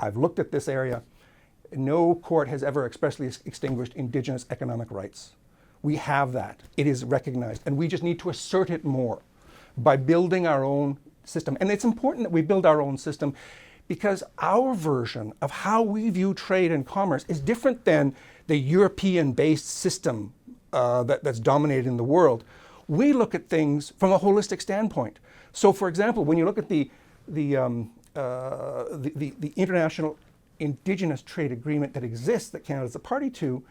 I've looked at this area. No court has ever expressly extinguished Indigenous economic rights. We have that. It is recognized, and we just need to assert it more by building our own system. And it's important that we build our own system because our version of how we view trade and commerce is different than the European-based system that's dominating the world. We look at things from a holistic standpoint. So, for example, when you look at the international Indigenous trade agreement that exists, that Canada is a party to,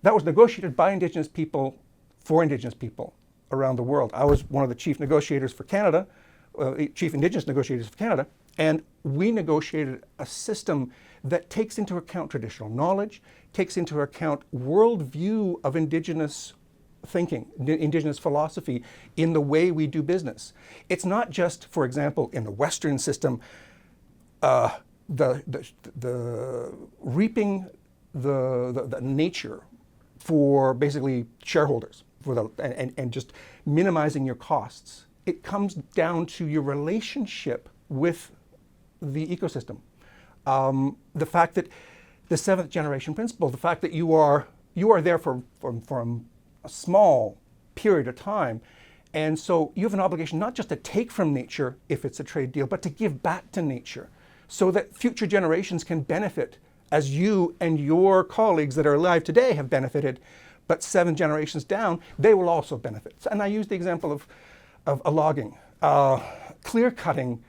that was negotiated by Indigenous people for Indigenous people around the world. I was one of the chief negotiators for Canada, chief Indigenous negotiators for Canada, and we negotiated a system that takes into account traditional knowledge, takes into account worldview of Indigenous thinking, Indigenous philosophy in the way we do business. It's not just, for example, in the Western system, reaping the nature for basically shareholders, and just minimizing your costs. It comes down to your relationship with the ecosystem. The fact that the seventh generation principle, the fact that you are there for a small period of time, and so you have an obligation not just to take from nature if it's a trade deal, but to give back to nature so that future generations can benefit as you and your colleagues that are alive today have benefited, but 7 generations down, they will also benefit. And I use the example of logging. Clear cutting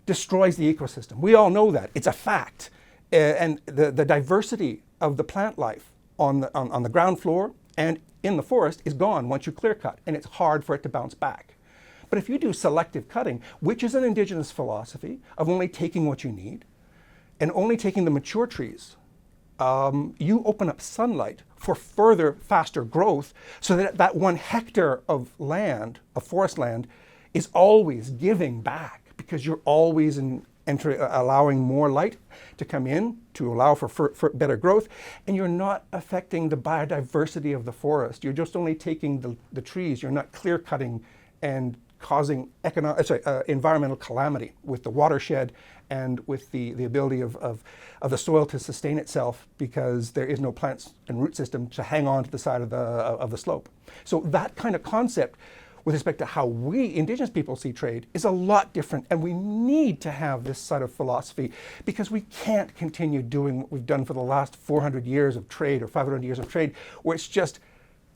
destroys the ecosystem. We all know that. It's a fact. And the diversity of the plant life on the ground floor and in the forest is gone once you clear cut, and it's hard for it to bounce back. But if you do selective cutting, which is an Indigenous philosophy of only taking what you need and only taking the mature trees, you open up sunlight for further, faster growth so that 1 hectare of land, of forest land, is always giving back because you're always allowing more light to come in to allow for better growth, and you're not affecting the biodiversity of the forest. You're just only taking the trees. You're not clear cutting and causing environmental calamity with the watershed and with the ability of the soil to sustain itself because there is no plants and root system to hang on to the side of the slope. So that kind of concept with respect to how we Indigenous people see trade is a lot different, and we need to have this sort of philosophy because we can't continue doing what we've done for the last 400 years of trade or 500 years of trade, where it's just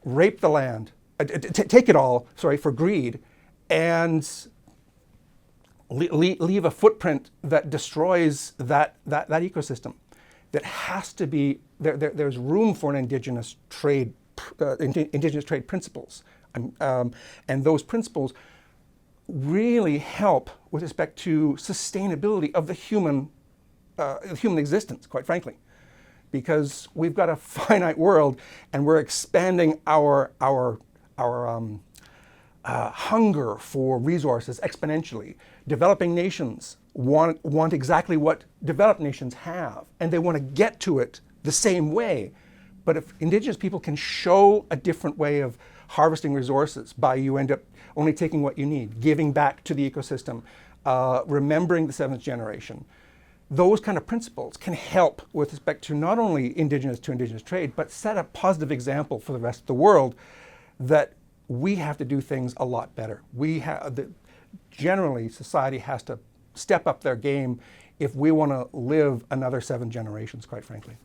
rape the land, take it all, for greed, and leave a footprint that destroys that ecosystem. That has to be, there's room for an Indigenous trade principles. And those principles really help with respect to sustainability of the human existence, quite frankly, because we've got a finite world and we're expanding our hunger for resources exponentially. Developing nations want exactly what developed nations have, and they want to get to it the same way. But if Indigenous people can show a different way of harvesting resources by you end up only taking what you need, giving back to the ecosystem, remembering the 7th generation, those kind of principles can help with respect to not only Indigenous to Indigenous trade, but set a positive example for the rest of the world that we have to do things a lot better. Generally, society has to step up their game if we want to live another 7 generations, quite frankly.